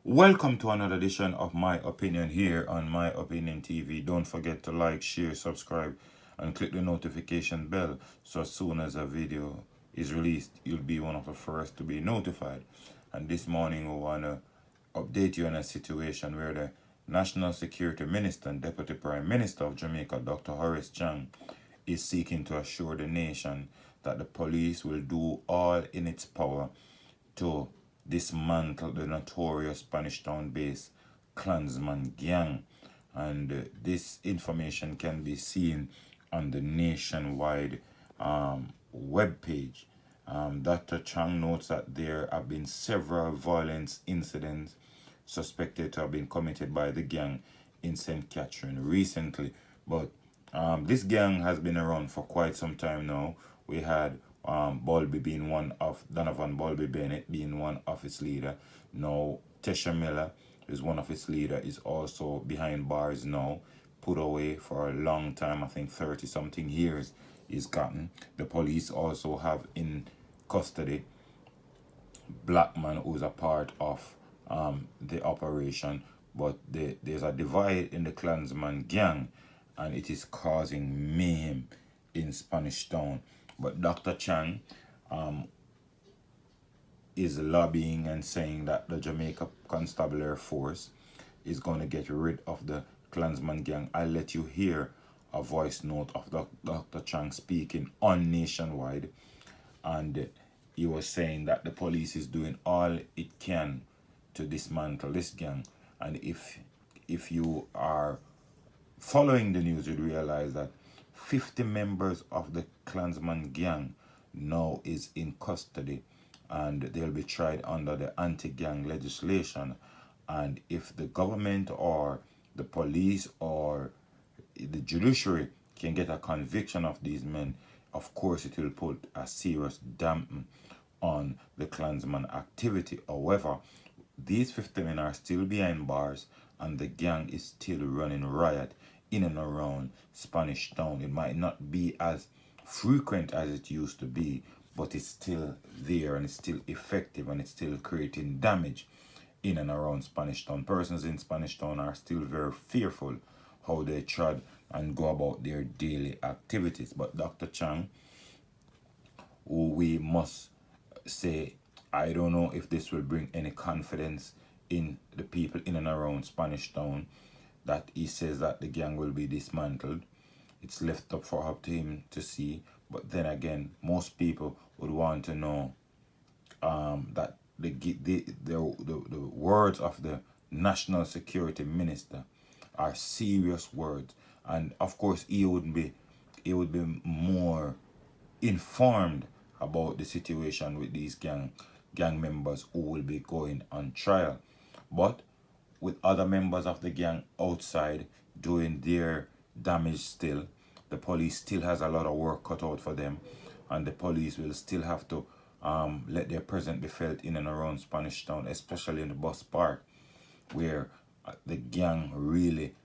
Welcome to another edition of My Opinion here on My Opinion TV. Don't forget to like, share, subscribe, and click the notification bell so as soon as a video is released, you'll be one of the first to be notified. And this morning, we want to update you on a situation where the National Security Minister and Deputy Prime Minister of Jamaica, Dr. Horace Chang, is seeking to assure the nation that the police will do all in its power to dismantle the notorious Spanish Town based Klansman gang. And this information can be seen on the nationwide web page. Dr. Chang notes that there have been several violence incidents suspected to have been committed by the gang in St. Catherine recently. But this gang has been around for quite some time now. We had Bulby being one of, Donovan Bulby Bennett being one of its leader. Now, Tesha Miller is one of its leader, is also behind bars now, put away for a long time, I think 30 something years is gotten. The police also have in custody Blackman, who's a part of the operation, but there's a divide in the Klansman gang and it is causing mayhem in Spanish Town. But Dr. Chang is lobbying and saying that the Jamaica Constabulary Force is going to get rid of the Klansman gang. I'll let you hear a voice note of Dr. Chang speaking on Nationwide, and he was saying that the police is doing all it can to dismantle this gang. And if you are following the news, you'd realize that 50 members of the Klansman gang now is in custody and they'll be tried under the anti-gang legislation. And if the government or the police or the judiciary can get a conviction of these men, of course it will put a serious dampen on the Klansman activity. However, these 50 men are still behind bars and the gang is still running riot in and around Spanish Town. It might not be as frequent as it used to be, but it's still there and it's still effective and it's still creating damage in and around Spanish Town. Persons in Spanish Town are still very fearful how they trod and go about their daily activities. But Dr. Chang, who we must say, I don't know if this will bring any confidence in the people in and around Spanish Town, that he says that the gang will be dismantled. It's left up for him to see. But then again, most people would want to know that the words of the National Security Minister are serious words, and of course he would be more informed about the situation with these gang members who will be going on trial. But with other members of the gang outside doing their damage still, the police still has a lot of work cut out for them, and the police will still have to let their presence be felt in and around Spanish Town, especially in the bus park, where the gang really,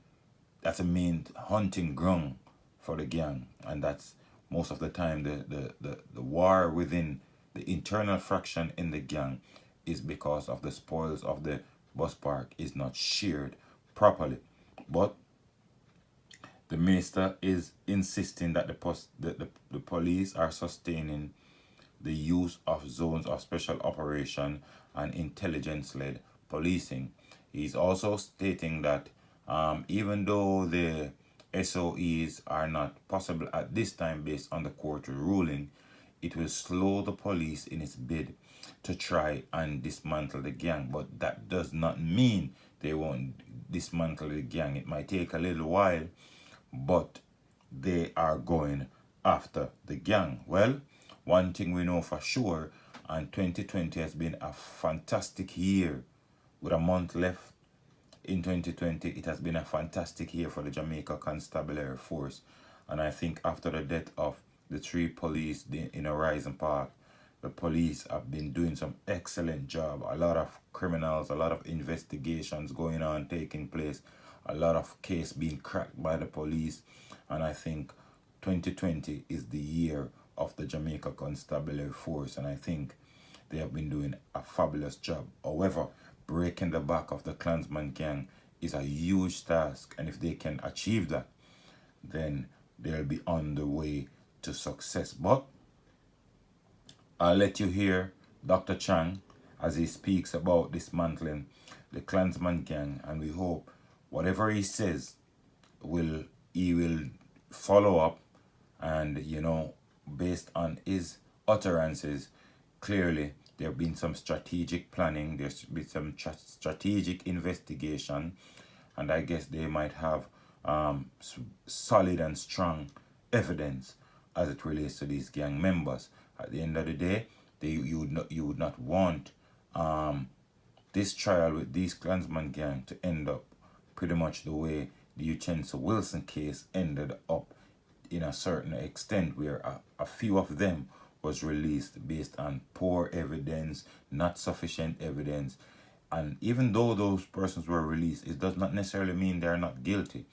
that's a main hunting ground for the gang, and that's most of the time the war within the internal fraction in the gang is because of the spoils of the bus park is not shared properly. But the minister is insisting that the police are sustaining the use of zones of special operation and intelligence-led policing. He's also stating that even though the SOEs are not possible at this time based on the court ruling, it will slow the police in its bid to try and dismantle the gang. But that does not mean they won't dismantle the gang. It might take a little while, but they are going after the gang. Well, one thing we know for sure, and 2020 has been a fantastic year. With a month left in 2020, it has been a fantastic year for the Jamaica Constabulary Force. And I think after the death of the 3 police in Horizon Park, the police have been doing some excellent job. A lot of criminals, a lot of investigations going on, taking place, a lot of case being cracked by the police. And I think 2020 is the year of the Jamaica Constabulary Force, and I think they have been doing a fabulous job. However, breaking the back of the Klansman gang is a huge task. And if they can achieve that, then they'll be on the way to success. But I'll let you hear Dr. Chang as he speaks about dismantling the Klansman gang, and we hope whatever he says he will follow up, and based on his utterances, clearly there have been some strategic planning, there's been some strategic investigation, and I guess they might have solid and strong evidence as it relates to these gang members. At the end of the day, you would not want this trial with these Klansman gang to end up pretty much the way the Utensil Wilson case ended up, in a certain extent, where a few of them was released based on poor evidence, not sufficient evidence. And even though those persons were released, it does not necessarily mean they're not guilty,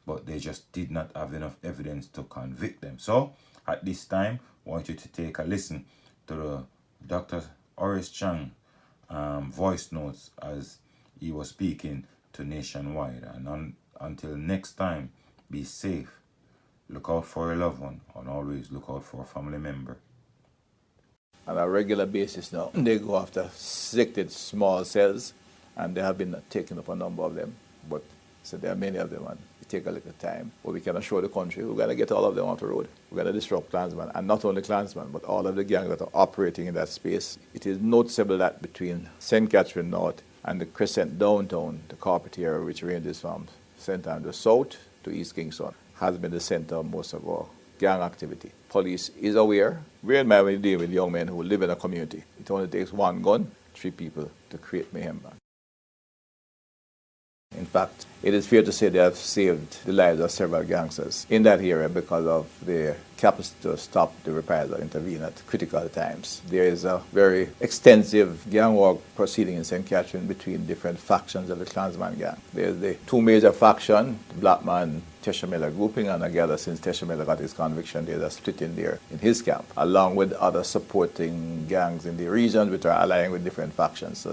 but they just did not have enough evidence to convict them. So at this time, I want you to take a listen to the Dr. Horace Chang voice notes as he was speaking to Nationwide. And until next time, be safe, look out for your loved one, and always look out for a family member. On a regular basis now, they go after selected small cells, and they have been taking up a number of them. But so there are many of them, and it take a little time. But we can assure the country we're going to get all of them off the road. We're going to disrupt Klansman, and not only Klansman, but all of the gangs that are operating in that space. It is noticeable that between St. Catherine North and the Crescent downtown, the carpet area, which ranges from St. Andrew South to East Kingston, has been the center of most of our gang activity. Police is aware. We're in mind when you deal with young men who live in a community. It only takes one gun, 3 people to create mayhem. In fact, it is fair to say they have saved the lives of several gangsters in that area because of their capacity to stop the reprisal or intervene at critical times. There is a very extensive gang war proceeding in St. Catherine between different factions of the Klansman gang. There's the 2 major factions, the Black Man Tesha Miller grouping, and I gather since Tesha Miller got his conviction, there's a split in there in his camp, along with other supporting gangs in the region which are allying with different factions.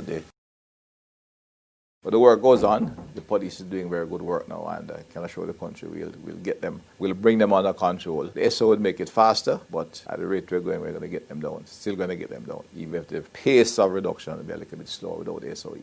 But the work goes on. The police is doing very good work now, and I can assure the country we'll get them, we'll bring them under control. The SO would make it faster, but at the rate we're going to get them down. Still going to get them down, even if the pace of reduction will be a little bit slower without the SOE.